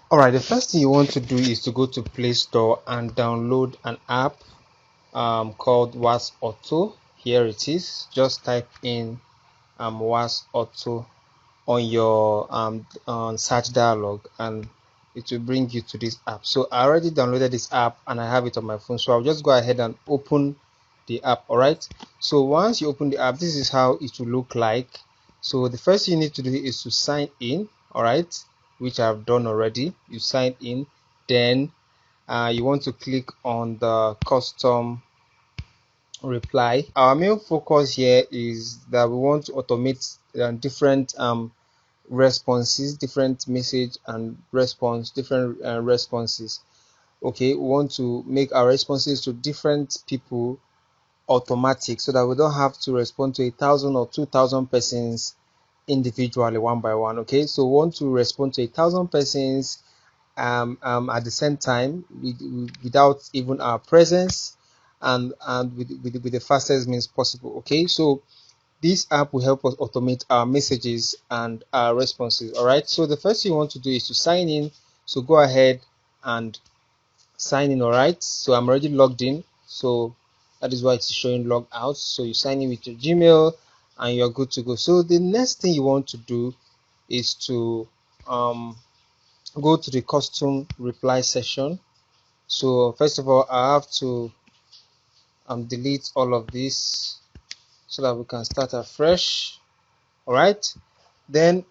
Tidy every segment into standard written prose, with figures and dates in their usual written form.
All right, the first thing you want to do is to go to Play Store and download an app called Was Auto. Here it is. Just type in Was Auto on your on search dialog, and it will bring you to this app. So I already downloaded this app and I have it on my phone, so I'll just go ahead and open the app. All right, so once you open the app, this is how it will look like. So the first thing you need to do is to sign in. All right, which I've done already. You sign in, then you want to click on the custom reply. Our main focus here is that we want to automate different responses, different message and response, different responses. Okay, we want to make our responses to different people automatic, so that we don't have to respond to 1,000 or 2,000 persons individually, one by one. Okay, so we want to respond to 1,000 persons at the same time, without even our presence, and with the fastest means possible. Okay, so this app will help us automate our messages and our responses. All right, so the first thing you want to do is to sign in. So go ahead and sign in. All right, so I'm already logged in, so that is why it's showing log out. So you sign in with your Gmail and you're good to go. So the next thing you want to do is to go to the custom reply section. So first of all, I have to delete all of this so that we can start afresh. All right, then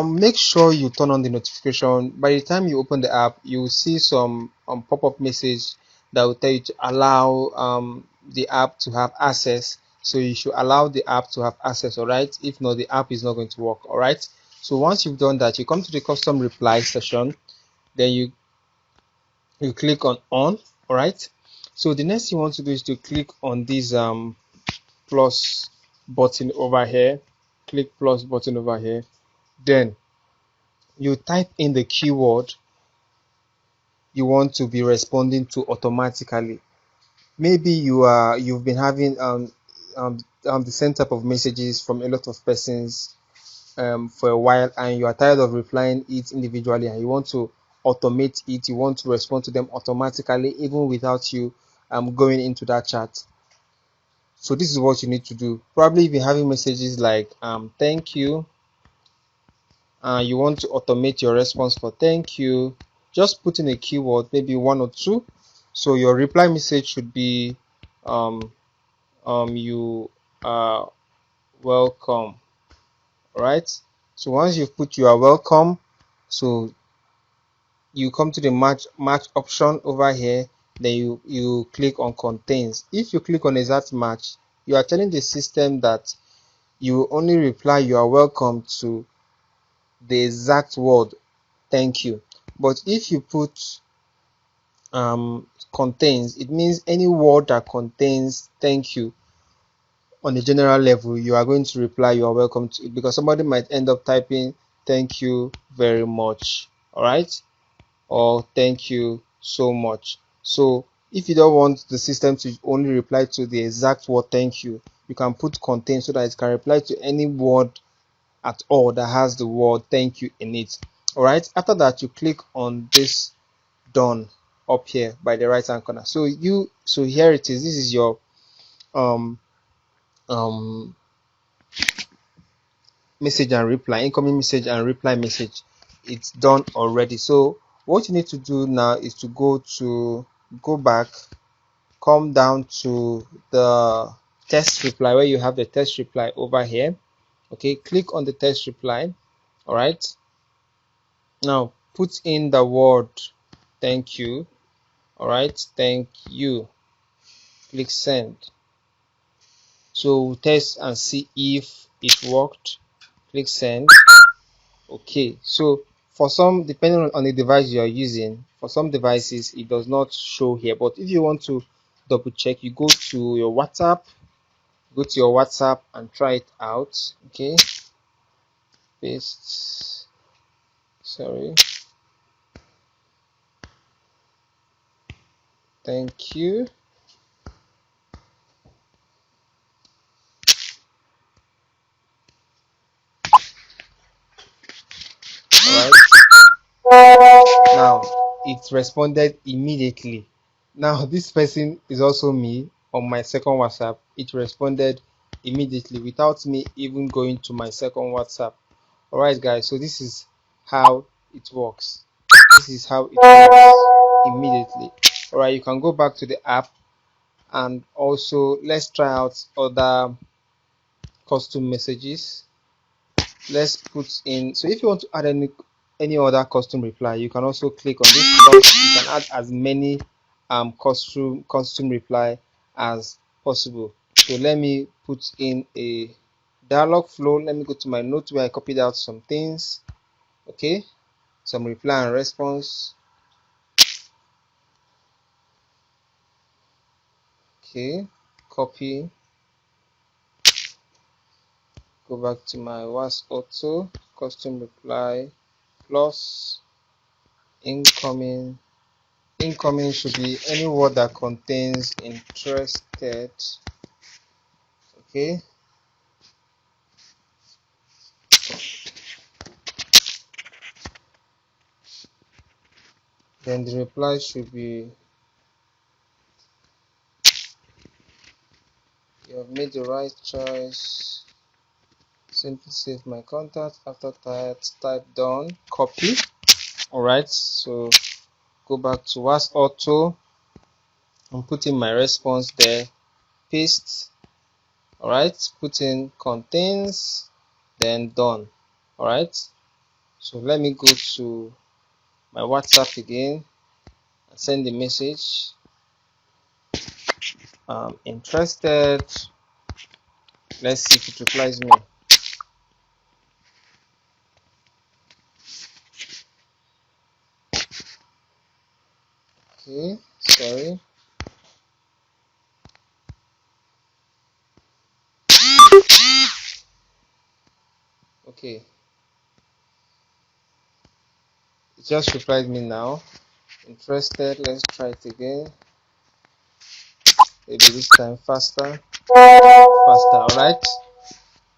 make sure you turn on the notification. By the time you open the app, you will see some pop-up message that will tell you to allow the app to have access. So you should allow the app to have access. All right, if not, the app is not going to work. All right, so once you've done that, you come to the custom reply section, then you click on all right. So the next thing you want to do is to click on this plus button over here. Click plus button over here, then you type in the keyword you want to be responding to automatically. Maybe you've been having the same type of messages from a lot of persons for a while, and you are tired of replying it individually, and you want to automate it. You want to respond to them automatically even without you going into that chat. So this is what you need to do. Probably if you're having messages like thank you, you want to automate your response for thank you, just put in a keyword, maybe one or two. So your reply message should be you are welcome. Right, so once you've put you are welcome, so you come to the match option over here, then you click on contains. If you click on exact match, you are telling the system that you only reply you are welcome to the exact word thank you. But if you put contains, it means any word that contains thank you on a general level, you are going to reply you are welcome to it, because somebody might end up typing thank you very much, all right, or thank you so much. So if you don't want the system to only reply to the exact word thank you, you can put contain, so that it can reply to any word at all that has the word thank you in it. All right, after that, you click on this done up here by the right hand corner. So here it is. This is your um um message and reply, incoming message and reply message. It's done already. So what you need to do now is to go back, come down to the test reply, where you have the test reply over here. Okay, click on the test reply. All right, now put in the word thank you. All right, thank you. Click send. So test and see if it worked. Click send. Okay, so for some, depending on the device you are using, for some devices it does not show here, but if you want to double check, you go to your WhatsApp, and try it out. Okay, paste, sorry, thank you. All right, it responded immediately. Now this person is also me. On my second WhatsApp, it responded immediately without me even going to my second WhatsApp. All right, guys, so this is how it works. This is how it works immediately. All right, you can go back to the app, and also let's try out other custom messages. Let's put in, so if you want to add any other custom reply, you can also click on this box. You can add as many custom reply as possible. So let me put in a dialog flow. Let me go to my notes where I copied out some things. Okay, some reply and response. Okay, copy, go back to my was auto custom reply plus incoming. Incoming should be any word that contains interested. Okay, then the reply should be, you have made the right choice. Simply save my contact. After that, type done, copy. All right, so go back to was auto and put in my response there, paste. All right, put in contains, then done. All right, so let me go to my WhatsApp again and send the message. Interested. Let's see if it replies me. Okay, sorry. Okay, it just replied me now. Interested. Let's try it again. Maybe this time faster. All right,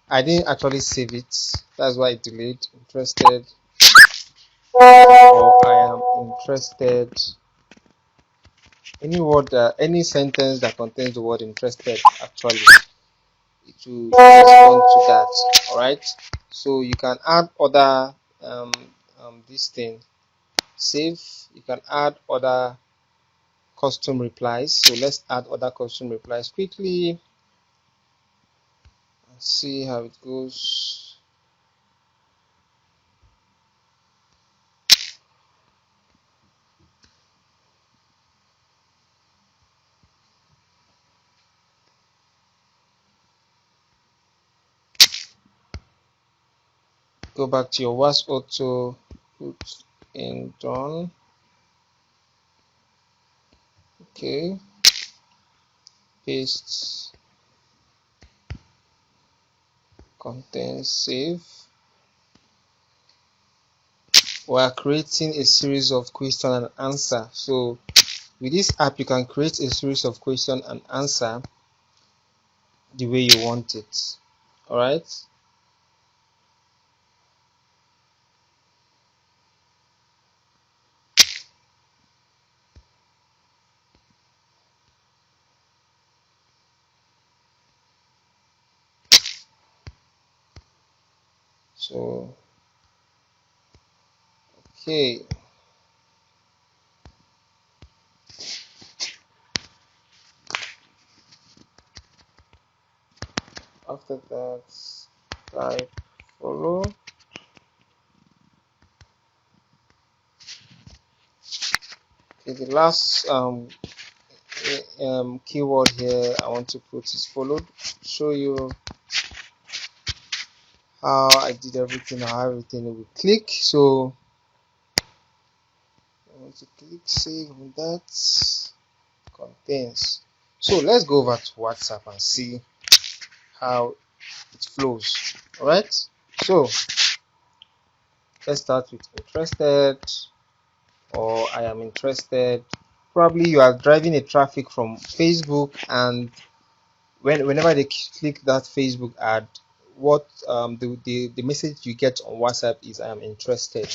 I didn't actually save it, that's why it delayed. Interested, or I am interested. Any word, any sentence that contains the word interested, actually it will respond to that. All right, so you can add other this thing, save. You can add other custom replies. So let's add other custom replies quickly and see how it goes. Go back to your was auto, put in done. Okay, paste, content, save. We are creating a series of question and answer. So with this app, you can create a series of question and answer the way you want it. All right. So okay, after that, type follow. Okay, the last keyword here I want to put is followed. Show you how I did everything, how everything will click. So I want to click save on that. Contains. So let's go over to WhatsApp and see how it flows. All right, so let's start with interested, or I am interested. Probably you are driving a traffic from Facebook, and whenever they click that Facebook ad, what the message you get on WhatsApp is I am interested.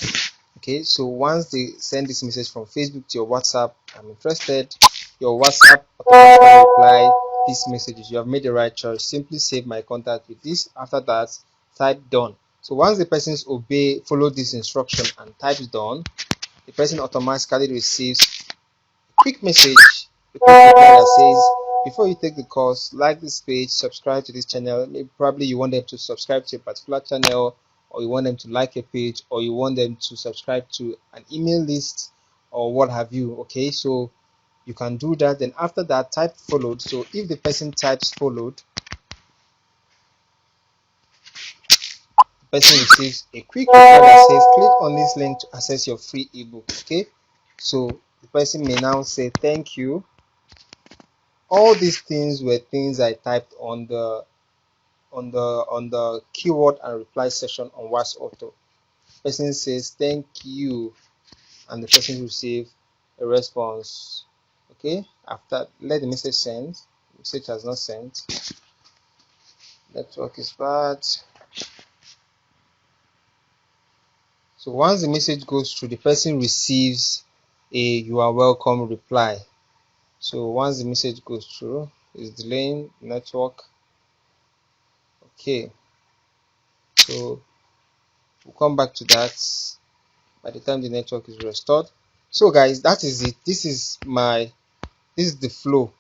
Okay, so once they send this message from Facebook to your WhatsApp, I'm interested, your WhatsApp automatically reply these messages. You have made the right choice. Simply save my contact with this. After that, type done. So once the persons follow this instruction and types done, the person automatically receives a quick message, a quick reply that says, before you take the course, like this page, subscribe to this channel. Maybe probably you want them to subscribe to a particular channel, or you want them to like a page, or you want them to subscribe to an email list, or what have you. Okay, so you can do that. Then after that, type followed. So if the person types followed, the person receives a quick reply that says, click on this link to access your free ebook. Okay, so the person may now say thank you. All these things were things I typed on the keyword and reply section on WhatsApp. Person says thank you, and the person receive a response. Okay, after let the message send. The message has not sent. Network is bad. So once the message goes through, the person receives a you are welcome reply. So once the message goes through, it's delaying network. Okay, so we'll come back to that by the time the network is restored. So guys, that is it. This is the flow.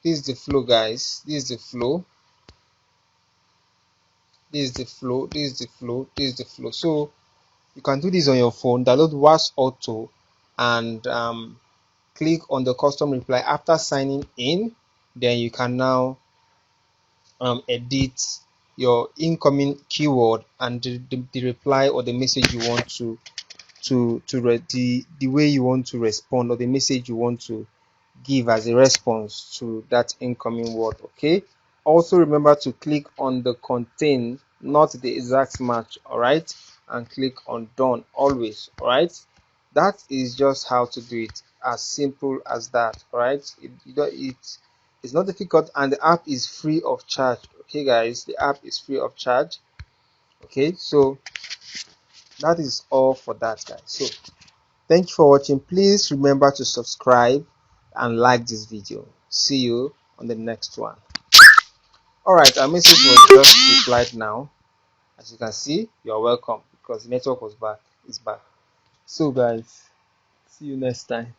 This is the flow, guys. This is the flow. This is the flow. This is the flow. This is the flow. So you can do this on your phone. Download Was Auto and click on the custom reply after signing in. Then you can now edit your incoming keyword and the reply or the message you want the way you want to respond, or the message you want to give as a response to that incoming word. Okay, also remember to click on the contain, not the exact match. All right, and click on done always. All right, that is just how to do it, as simple as that. All right, it's not difficult, and the app is free of charge. Okay guys, the app is free of charge. Okay, so that is all for that, guys. So thank you for watching. Please remember to subscribe and like this video. See you on the next one. Alright, our message was just replied now. As you can see, you're welcome, because the network was back. It's back. So guys, see you next time.